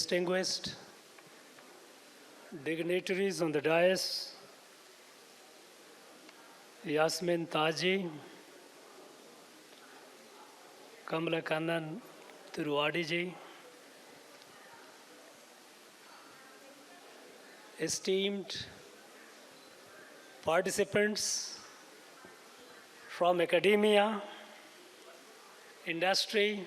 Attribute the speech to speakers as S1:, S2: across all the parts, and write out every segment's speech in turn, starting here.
S1: distinguished dignitaries on the dais, Yasmin Taji, Kamala Kannan Thiru ji, esteemed participants from academia, industry,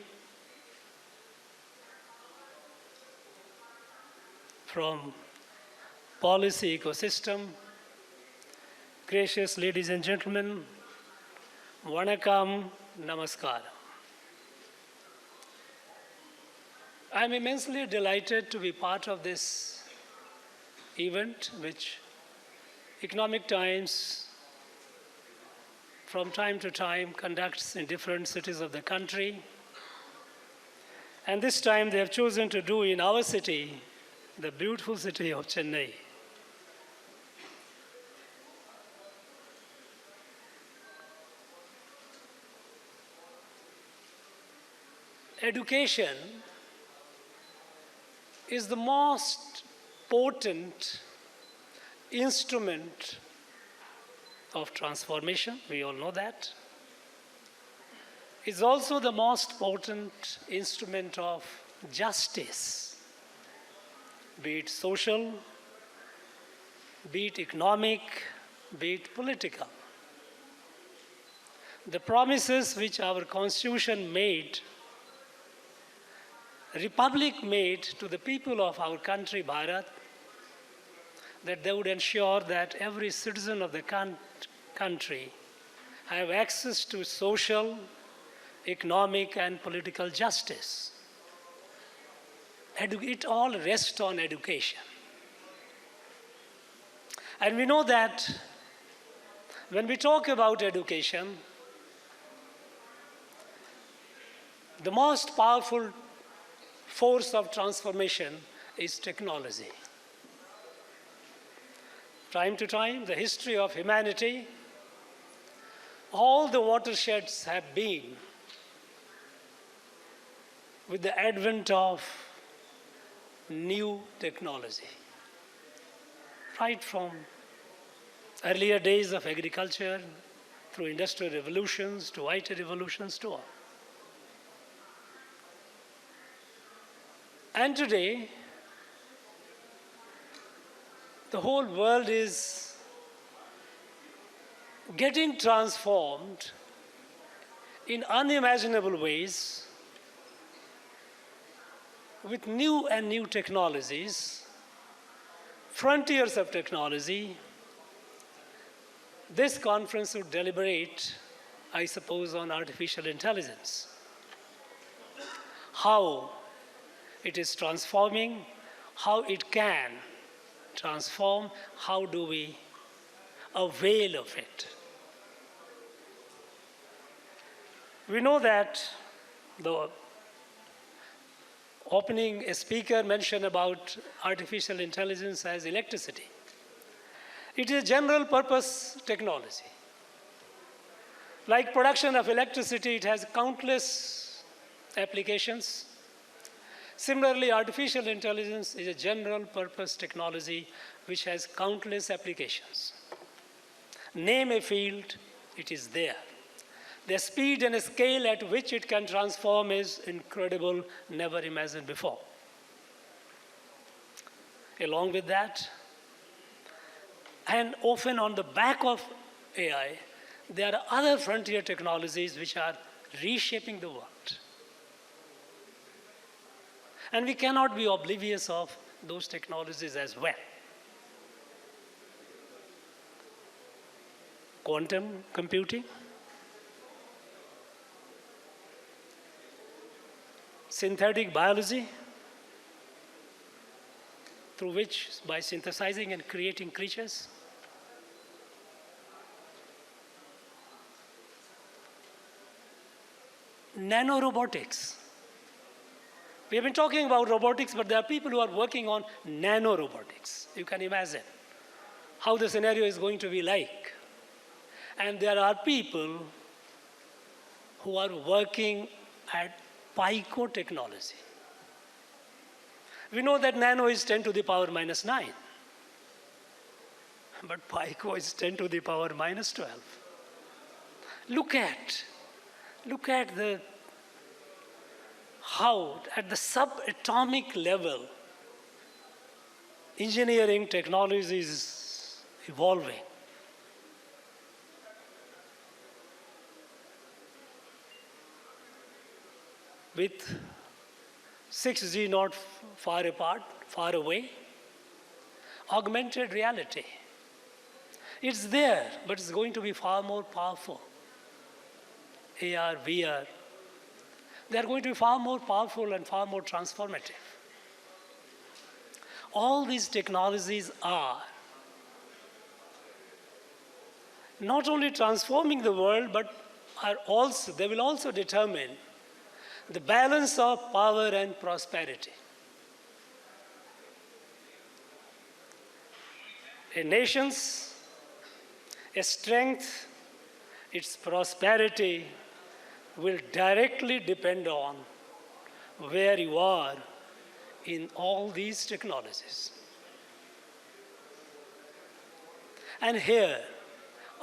S1: from policy ecosystem, gracious ladies and gentlemen, Vanakkam, Namaskar. I'm immensely delighted to be part of this event, which Economic Times from time to time conducts in different cities of the country. And this time they have chosen to do in our city, the beautiful city of Chennai. Education is the most potent instrument of transformation. We all know that. It's also the most potent instrument of justice, be it social, be it economic, be it political. The promises which our Constitution made, Republic made to the people of our country, Bharat, that they would ensure that every citizen of the country have access to social, economic, and political justice. It all rests on education. And we know that when we talk about education, the most powerful force of transformation is technology. Time to time, the history of humanity, all the watersheds have been with the advent of new technology. Right from earlier days of agriculture, through industrial revolutions, to IT revolutions, to all. And today, the whole world is getting transformed in unimaginable ways with new and new technologies, frontiers of technology. This conference would deliberate, I suppose, on artificial intelligence. How it is transforming, how it can transform, how do we avail of it. We know that the opening speaker mentioned about artificial intelligence as electricity. It is a general purpose technology. Like production of electricity, it has countless applications. Similarly, artificial intelligence is a general purpose technology which has countless applications. Name a field, it is there. The speed and scale at which it can transform is incredible, never imagined before. Along with that, and often on the back of AI, there are other frontier technologies which are reshaping the world. And we cannot be oblivious of those technologies as well. Quantum computing, synthetic biology, through which, by synthesizing and creating creatures, nanorobotics. We have been talking about robotics, but there are people who are working on nanorobotics. You can imagine how the scenario is going to be like. And there are people who are working at picotechnology, We know that nano is 10 to the power minus 9. But pico is 10 to the power minus 12. Look at how at the subatomic level engineering technology is evolving. With 6G not far apart, far away, augmented reality. It's there, but it's going to be far more powerful. AR, VR, they're going to be far more powerful and far more transformative. All these technologies are not only transforming the world, but they will also determine the balance of power and prosperity. A nation's strength, its prosperity will directly depend on where you are in all these technologies. And here,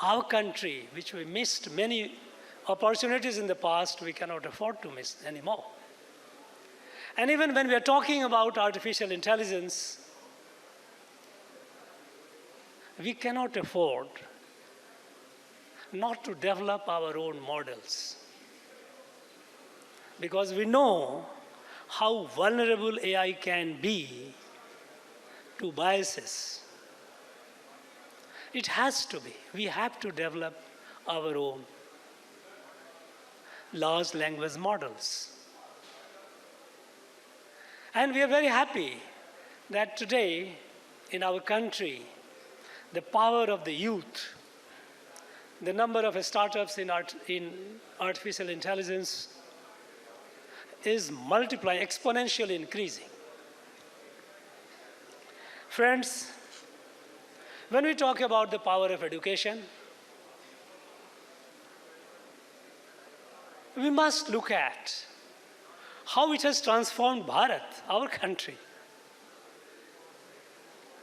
S1: our country, which we missed many opportunities in the past, we cannot afford to miss anymore. And even when we are talking about artificial intelligence, we cannot afford not to develop our own models. Because we know how vulnerable AI can be to biases. It has to be. We have to develop our own large language models. And we are very happy that today in our country, the power of the youth, the number of startups in artificial intelligence is multiplying, exponentially increasing. Friends, when we talk about the power of education, we must look at how it has transformed Bharat, our country.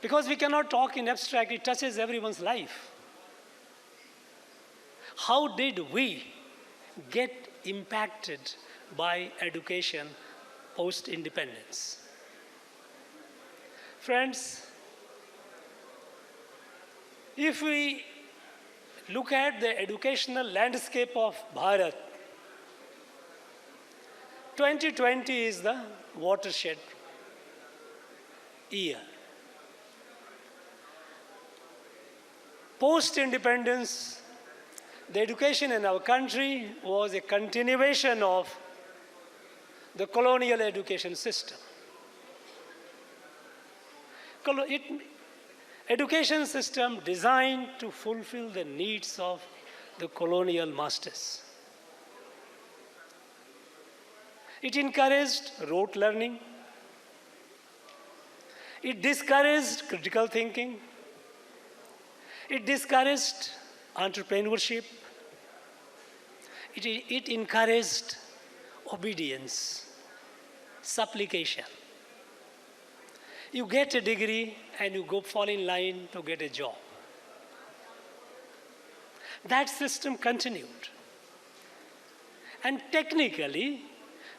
S1: Because we cannot talk in abstract, it touches everyone's life. How did we get impacted by education post-independence? Friends, if we look at the educational landscape of Bharat, 2020 is the watershed year. Post-independence, the education in our country was a continuation of the colonial education system. Education system designed to fulfill the needs of the colonial masters. It encouraged rote learning. It discouraged critical thinking. It discouraged entrepreneurship. It encouraged obedience, supplication. You get a degree and you fall in line to get a job. That system continued. And technically,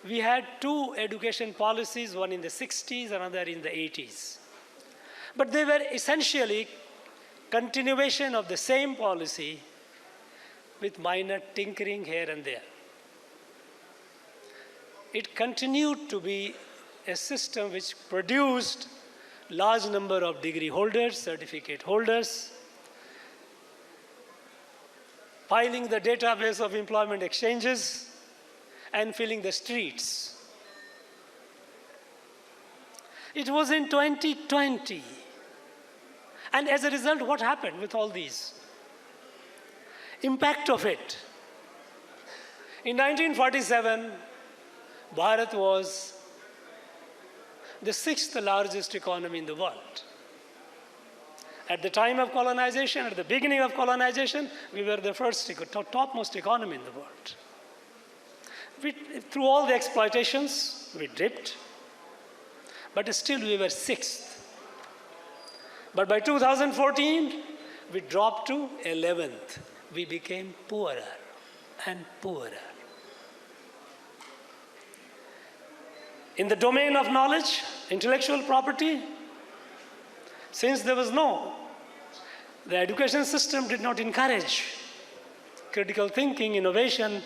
S1: we had two education policies, one in the 60s, another in the 80s. But they were essentially continuation of the same policy with minor tinkering here and there. It continued to be a system which produced large number of degree holders, certificate holders, piling the database of employment exchanges, and filling the streets. It was in 2020. And as a result, what happened with all these? Impact of it. In 1947, Bharat was the 6th largest economy in the world. At the time of colonization, at the beginning of colonization, we were the topmost economy in the world. Through all the exploitations, we dipped. but still we were 6th. But by 2014, we dropped to 11th. We became poorer and poorer. In the domain of knowledge, intellectual property, since there was the education system did not encourage critical thinking, innovation,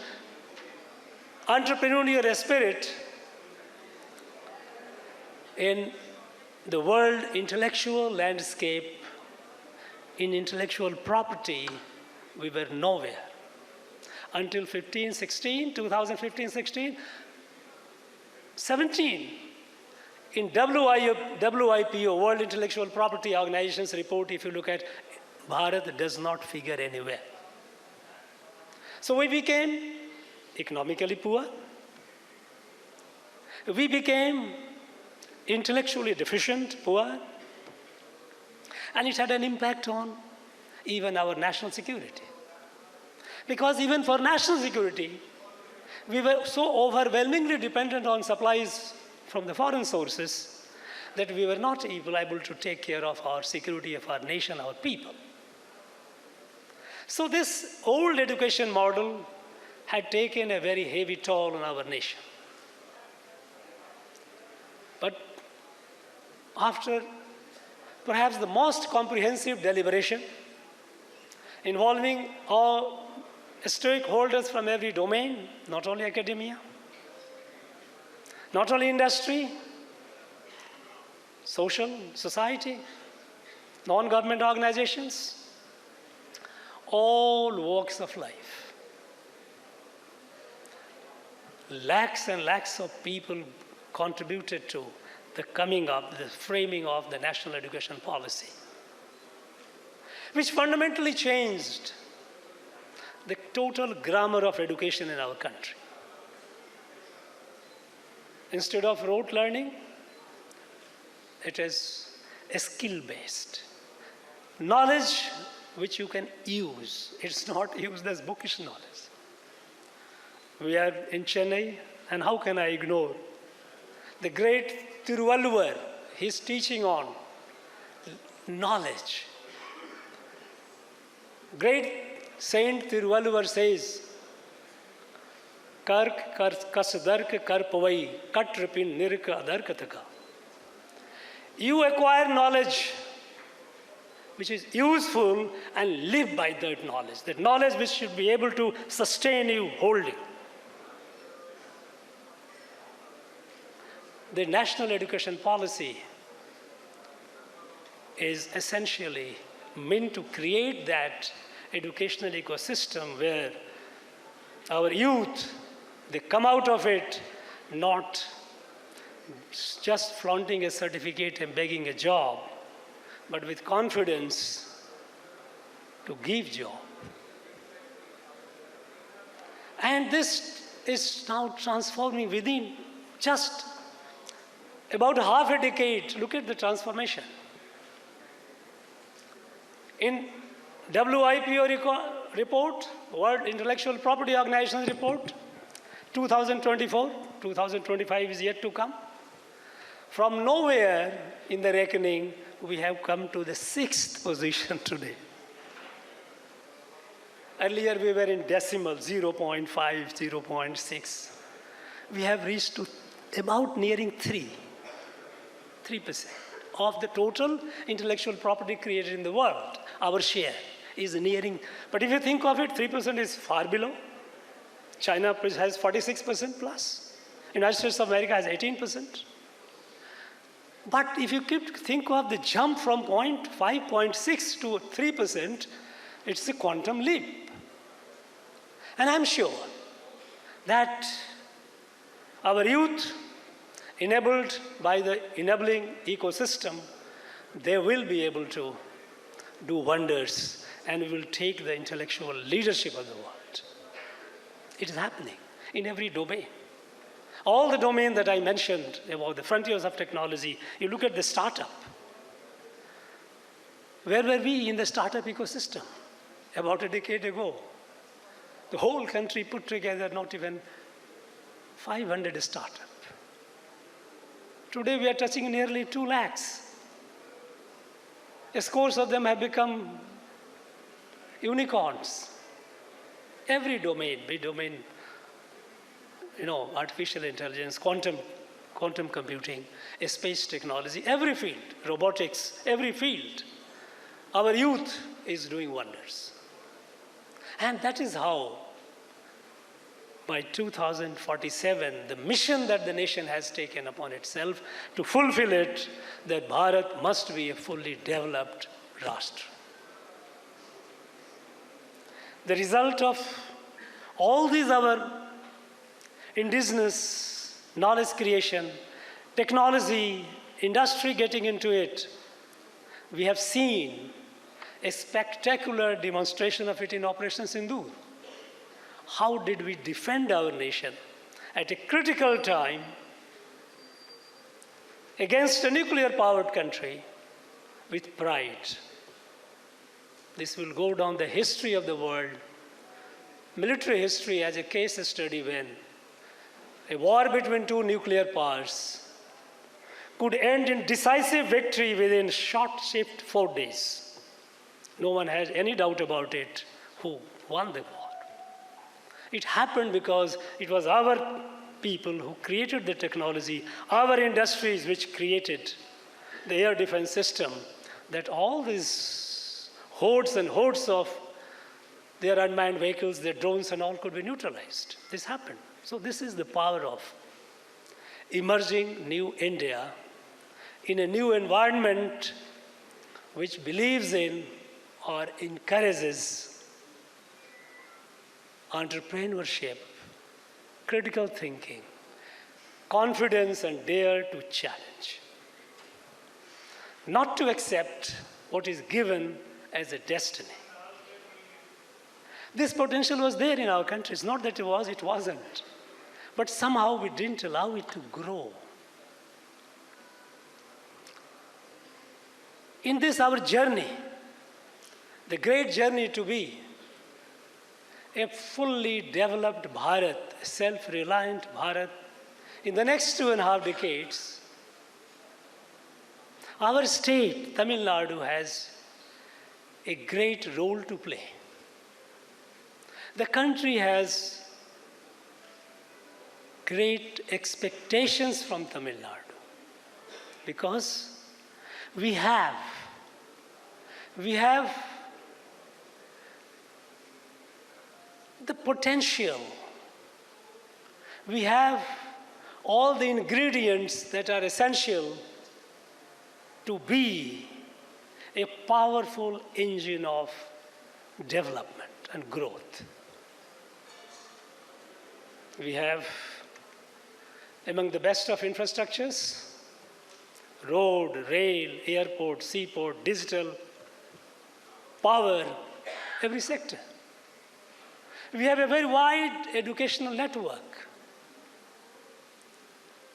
S1: entrepreneurial spirit in the world intellectual landscape. In intellectual property, we were nowhere. Until 2015-16, 17, in WIPO, World Intellectual Property Organization's report, if you look at, Bharat does not figure anywhere. So we became economically poor. We became intellectually deficient, poor. And it had an impact on even our national security. Because even for national security, we were so overwhelmingly dependent on supplies from the foreign sources that we were not able to take care of our security of our nation, our people. So this old education model had taken a very heavy toll on our nation. But after perhaps the most comprehensive deliberation involving all stakeholders from every domain, not only academia, not only industry, society, non-government organizations, all walks of life. Lakhs and lakhs of people contributed to the framing of the national education policy, which fundamentally changed the total grammar of education in our country. Instead of rote learning, it is a skill-based. Knowledge which you can use. It's not used as bookish knowledge. We are in Chennai, and how can I ignore the great Thiru, his teaching on knowledge. Great Saint Thiru says, Kark kasdark karpavai katrapin nirka adarkataka. You acquire knowledge which is useful and live by that knowledge. That knowledge which should be able to sustain you, hold you. The national education policy is essentially meant to create that educational ecosystem where our youth, they come out of it not just flaunting a certificate and begging a job, but with confidence to give job. And this is now transforming within just about half a decade. Look at the transformation. In WIPO report, World Intellectual Property Organization report, 2024, 2025 is yet to come. From nowhere in the reckoning, we have come to the 6th position today. Earlier we were in decimal, 0.5, 0.6. We have reached to about nearing 3% of the total intellectual property created in the world. Our share is nearing, but if you think of it, 3% is far below. China has 46% plus. United States of America has 18%. But if you think of the jump from 0.5, 0.6 to 3%, it's a quantum leap. And I'm sure that our youth, enabled by the enabling ecosystem, they will be able to do wonders and will take the intellectual leadership of the world. It is happening in every domain. All the domains that I mentioned about the frontiers of technology, you look at the startup. Where were we in the startup ecosystem about a decade ago? The whole country put together not even 500 startups. Today we are touching nearly 2 lakhs. Scores of them have become unicorns. Every domain, be domain, artificial intelligence, quantum computing, space technology, every field, robotics, every field, our youth is doing wonders. And that is how, by 2047, the mission that the nation has taken upon itself to fulfill it, that Bharat must be a fully developed Rashtra. The result of all these our indigenous knowledge creation, technology, industry getting into it, we have seen a spectacular demonstration of it in Operation Sindoor. How did we defend our nation at a critical time against a nuclear-powered country with pride? This will go down the history of the world, military history, as a case study when a war between 2 nuclear powers could end in decisive victory within short-shift 4 days. No one has any doubt about it who won the war. It happened because it was our people who created the technology, our industries which created the air defense system, that all these hordes and hordes of their unmanned vehicles, their drones and all could be neutralized. This happened. So this is the power of emerging new India in a new environment which believes in or encourages entrepreneurship, critical thinking, confidence and dare to challenge. Not to accept what is given as a destiny. This potential was there in our country. It's not that it wasn't. But somehow we didn't allow it to grow. In this, our journey, the great journey to be a fully developed Bharat, a self-reliant Bharat, in the next 2.5 decades, our state, Tamil Nadu, has a great role to play. The country has great expectations from Tamil Nadu because we have the potential, we have all the ingredients that are essential to be a powerful engine of development and growth. We have among the best of infrastructures, road, rail, airport, seaport, digital, power, every sector. We have a very wide educational network.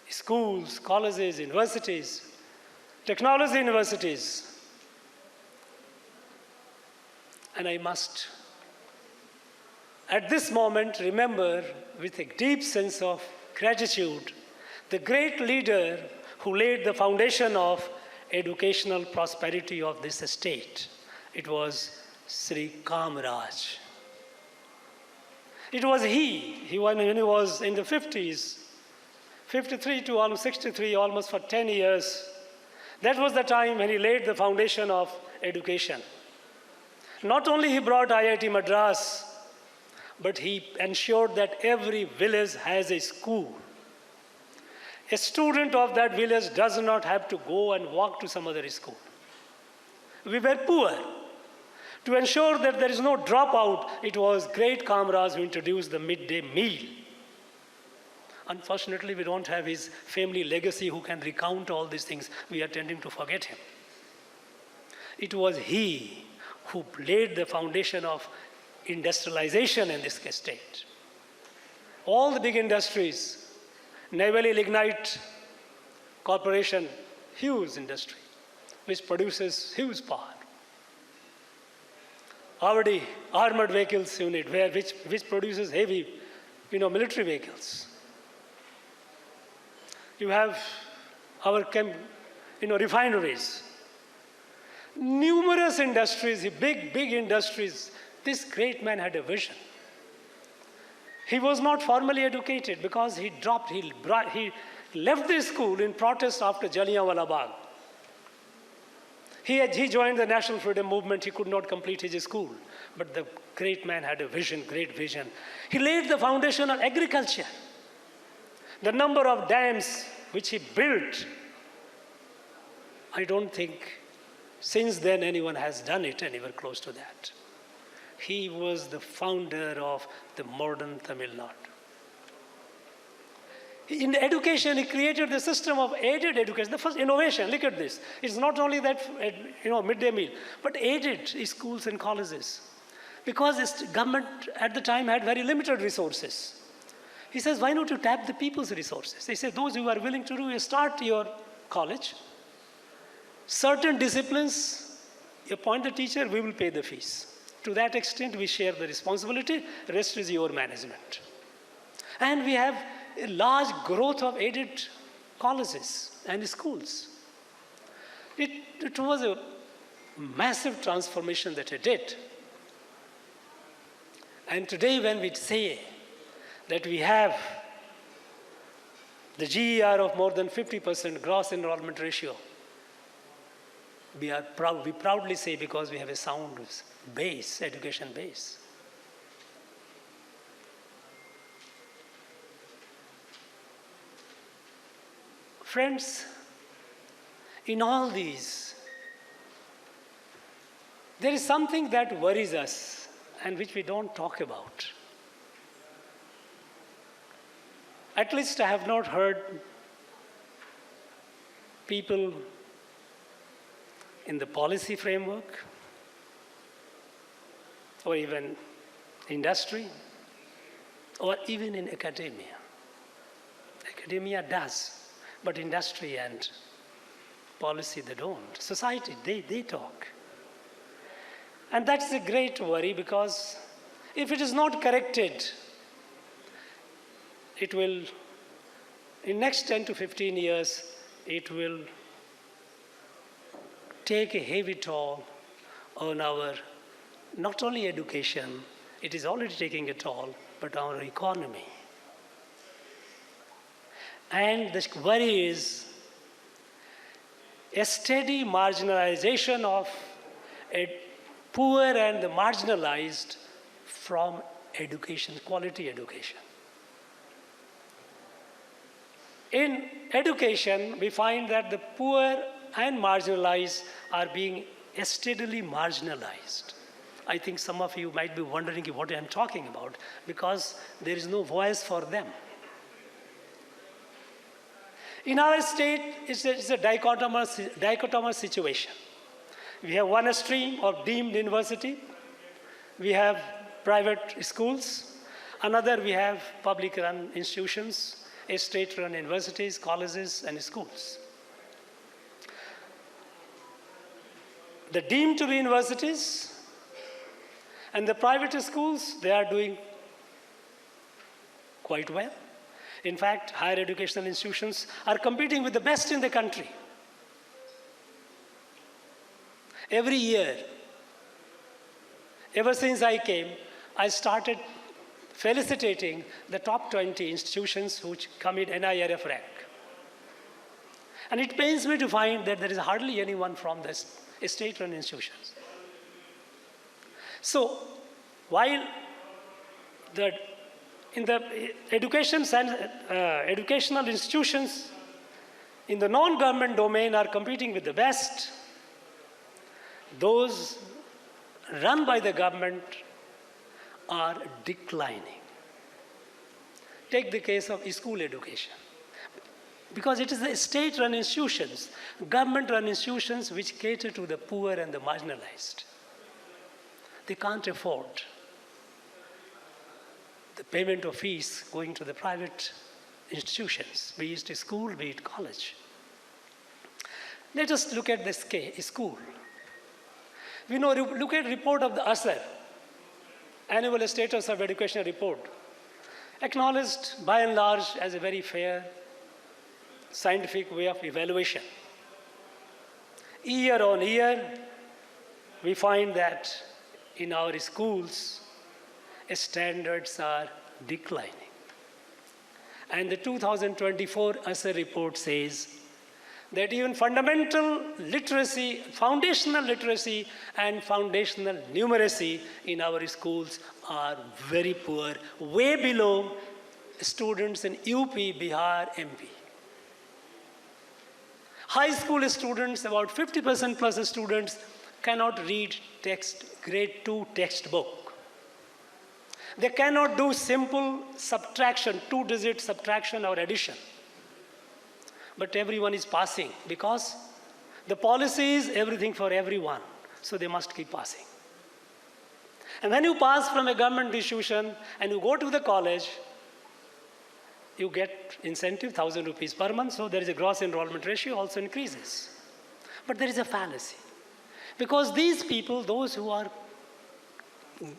S1: Schools, colleges, universities, technology universities. And I must, at this moment, remember with a deep sense of gratitude the great leader who laid the foundation of educational prosperity of this state. It was Sri Kamaraj. It was he when he was in the 50s, 53 to almost 63, almost for 10 years. That was the time when he laid the foundation of education. Not only he brought IIT Madras, but he ensured that every village has a school. A student of that village does not have to go and walk to some other school. We were poor. To ensure that there is no dropout, it was great Kamaraj who introduced the midday meal. Unfortunately, we don't have his family legacy who can recount all these things. We are tending to forget him. It was he who laid the foundation of industrialization in this state. All the big industries, Naval Lignite Corporation, huge industry, which produces huge power. Already armored vehicles unit, which produces heavy, military vehicles. You have our refineries, numerous industries, big industries. This great man had a vision. He was not formally educated because he left the school in protest after Jallianwala Bagh. He joined the National Freedom Movement. He could not complete his school. But the great man had a vision, great vision. He laid the foundation of agriculture. The number of dams which he built, I don't think since then anyone has done it anywhere close to that. He was the founder of the modern Tamil Nadu. In education, he created the system of aided education. The first innovation, look at this. It's not only that, midday meal, but aided schools and colleges. Because the government at the time had very limited resources. He says, why not you tap the people's resources? He said, those who are willing to do, you start your college. Certain disciplines, you appoint the teacher, we will pay the fees. To that extent, we share the responsibility. The rest is your management. And we have a large growth of aided colleges and schools. It was a massive transformation that it did. And today when we say that we have the GER of more than 50% gross enrollment ratio, we proudly say because we have a sound base, education base. Friends, in all these, there is something that worries us and which we don't talk about. At least I have not heard people in the policy framework or even industry or even in academia. Academia does. But industry and policy, they don't. Society, they talk. And that's a great worry because if it is not corrected, it will, in next 10 to 15 years, it will take a heavy toll on our, not only education, it is already taking a toll, but our economy. And the worry is a steady marginalization of a poor and the marginalized from education, quality education. In education, we find that the poor and marginalized are being steadily marginalized. I think some of you might be wondering what I'm talking about because there is no voice for them. In our state, it's a dichotomous situation. We have one stream of deemed university. We have private schools. Another, we have public-run institutions, state-run universities, colleges, and schools. The deemed to be universities and the private schools, they are doing quite well. In fact, higher educational institutions are competing with the best in the country. Every year, ever since I came, I started felicitating the top 20 institutions which come in NIRF rank. And it pains me to find that there is hardly anyone from the state-run institutions. So, while in the educational institutions in the non-government domain are competing with the best, those run by the government are declining. Take the case of school education. Because it is the state-run institutions, government-run institutions which cater to the poor and the marginalized. They can't afford the payment of fees going to the private institutions, be it school, be it college. Let us look at this school. We know, look at report of the ASER, Annual Status of Education Report, acknowledged by and large as a very fair scientific way of evaluation. Year on year, we find that in our schools, standards are declining. And the 2024 ASER report says that even fundamental literacy, foundational literacy and foundational numeracy in our schools are very poor, way below students in UP, Bihar, MP. High school students, about 50% plus students, cannot read grade 2 textbook. They cannot do simple subtraction, 2-digit subtraction or addition. But everyone is passing because the policy is everything for everyone, so they must keep passing. And when you pass from a government institution and you go to the college, you get incentive, 1,000 rupees per month, so there is a gross enrollment ratio also increases. But there is a fallacy. Because these people, those who are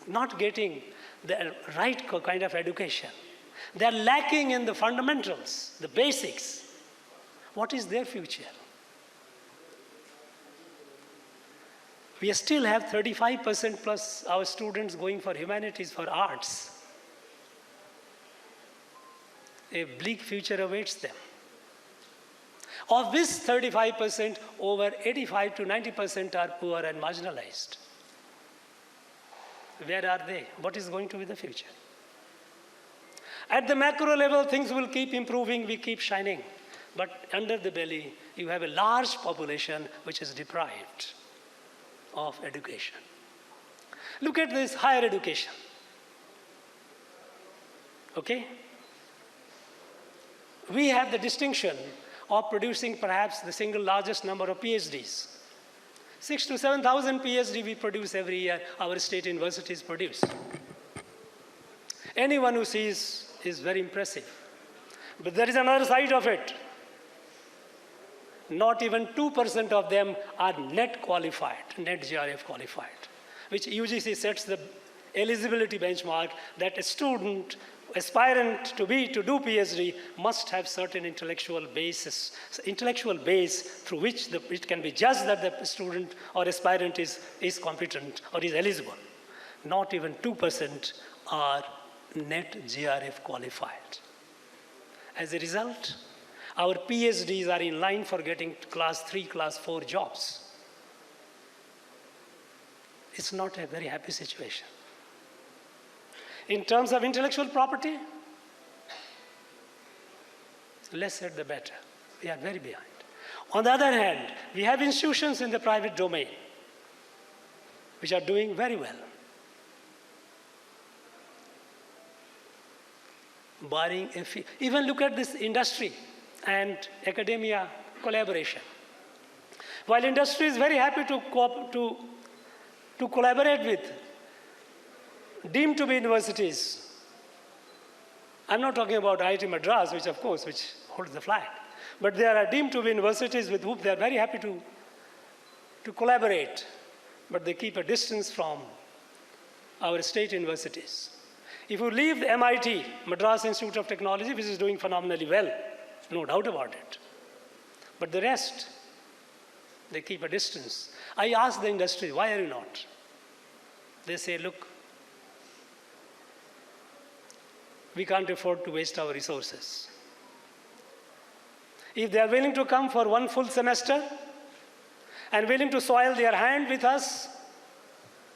S1: not getting the right kind of education, they are lacking in the fundamentals, the basics. What is their future? We still have 35% plus our students going for humanities, for arts. A bleak future awaits them. Of this 35%, over 85 to 90% are poor and marginalized. Where are they? What is going to be the future? At the macro level, things will keep improving, we keep shining. But under the belly, you have a large population which is deprived of education. Look at this higher education. Okay? We have the distinction of producing perhaps the single largest number of PhDs. 6,000 to 7,000 PhD we produce every year, our state universities produce. Anyone who sees is very impressive. But there is another side of it. Not even 2% of them are net qualified, net GRF qualified, which UGC sets the eligibility benchmark that a student, aspirant to do PhD must have certain intellectual base through which it can be judged that the student or aspirant is competent or is eligible. Not even 2% are net GRF qualified. As a result, our PhDs are in line for getting class 3, class 4 jobs. It's not a very happy situation. In terms of intellectual property, less said the better. We are very behind. On the other hand, we have institutions in the private domain which are doing very well. Barring a few. Even look at this industry and academia collaboration. While industry is very happy to collaborate with deemed to be universities, I'm not talking about IIT Madras, which holds the flag, but there are deemed to be universities with whom they are very happy to collaborate, but they keep a distance from our state universities. If you leave MIT, Madras Institute of Technology, which is doing phenomenally well, no doubt about it, but the rest, they keep a distance. I ask the industry, why are you not? They say, look, we can't afford to waste our resources. If they are willing to come for one full semester and willing to soil their hand with us,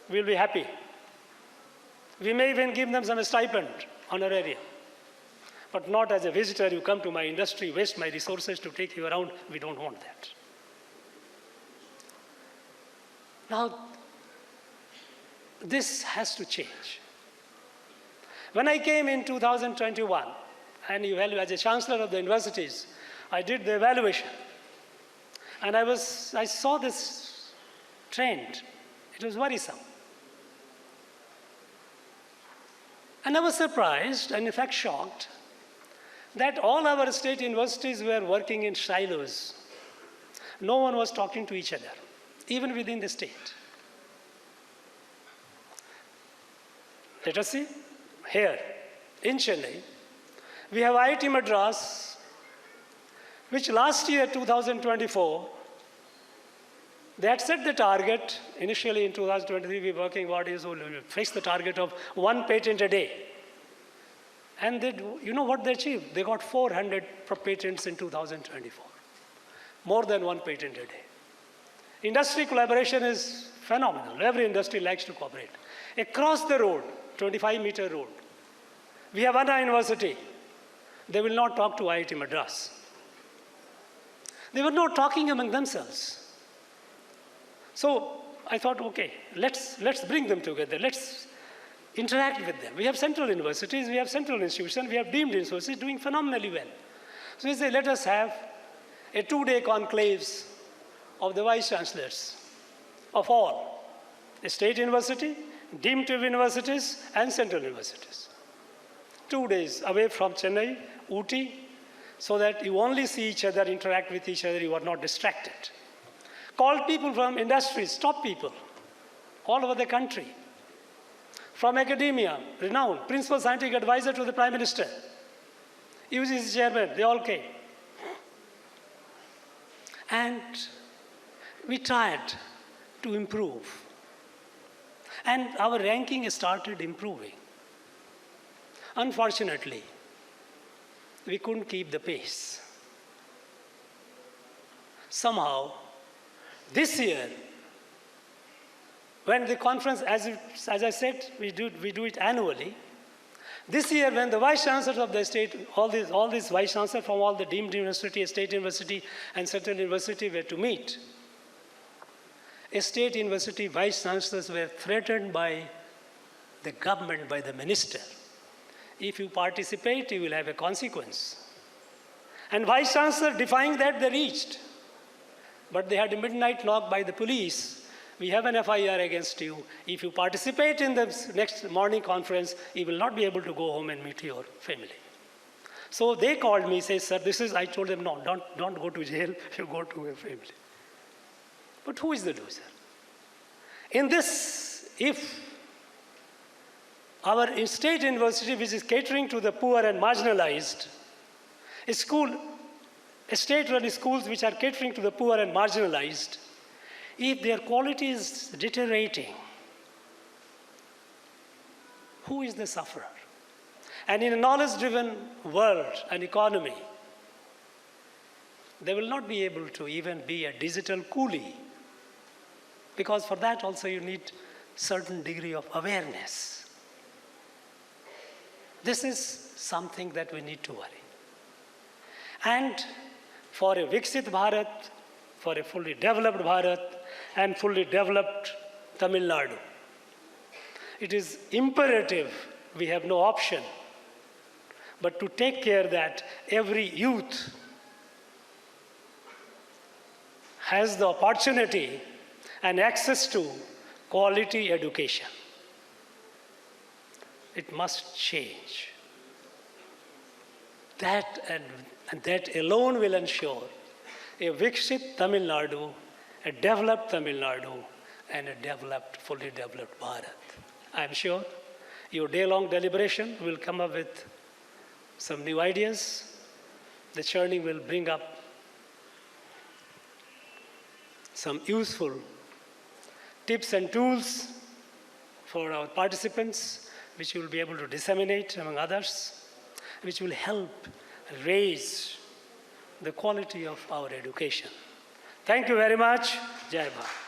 S1: we'll be happy. We may even give them some stipend, honorarium. But not as a visitor, you come to my industry, waste my resources to take you around. We don't want that. Now, this has to change. When I came in 2021, and as a chancellor of the universities, I did the evaluation. And I saw this trend. It was worrisome. And I was surprised, and in fact shocked, that all our state universities were working in silos. No one was talking to each other, even within the state. Let us see. Here, in Chennai, we have IIT Madras, which last year, 2024, they had set the target. Initially in 2023, we were working what is, we fixed the target of 1 patent a day. And you know what they achieved? They got 400 patents in 2024. More than 1 patent a day. Industry collaboration is phenomenal. Every industry likes to cooperate. Across the road, 25-meter road, we have Anna University. They will not talk to IIT Madras. They were not talking among themselves. So I thought, okay, let's bring them together. Let's interact with them. We have central universities, we have central institutions, we have deemed universities doing phenomenally well. So we say, let us have a 2-day conclaves of the vice chancellors of all, a state university, deemed universities, and central universities. 2 days away from Chennai, Ooty, so that you only see each other, interact with each other, you are not distracted. Call people from industries, top people, all over the country. From academia, renowned, principal scientific advisor to the Prime Minister, UGC chairman, they all came. And we tried to improve. And our ranking started improving. Unfortunately, we couldn't keep the pace. Somehow, this year, when the conference, as I said, we do it annually. This year, when the vice chancellors of the state, all these vice chancellors from all the deemed university, state university, and central university were to meet, a state university vice chancellors were threatened by the government, by the minister. If you participate, you will have a consequence. And vice chancellor, defying that, they reached. But they had a midnight knock by the police. We have an FIR against you. If you participate in the next morning conference, you will not be able to go home and meet your family. So they called me, say, sir, this is, I told them, no, don't go to jail, you go to a family. But who is the loser? In this, if our state university, which is catering to the poor and marginalized, a state-run schools which are catering to the poor and marginalized, if their quality is deteriorating, who is the sufferer? And in a knowledge-driven world and economy, they will not be able to even be a digital coolie, because for that also you need certain degree of awareness. This is something that we need to worry. And for a Viksit Bharat, for a fully developed Bharat, and fully developed Tamil Nadu, it is imperative, we have no option, but to take care that every youth has the opportunity and access to quality education. It must change. That and that alone will ensure a Viksit Tamil Nadu, a developed Tamil Nadu, and a developed, fully developed Bharat. I'm sure your day-long deliberation will come up with some new ideas. The churning will bring up some useful tips and tools for our participants, which we will be able to disseminate among others, which will help raise the quality of our education. Thank you very much. Jai Bharat.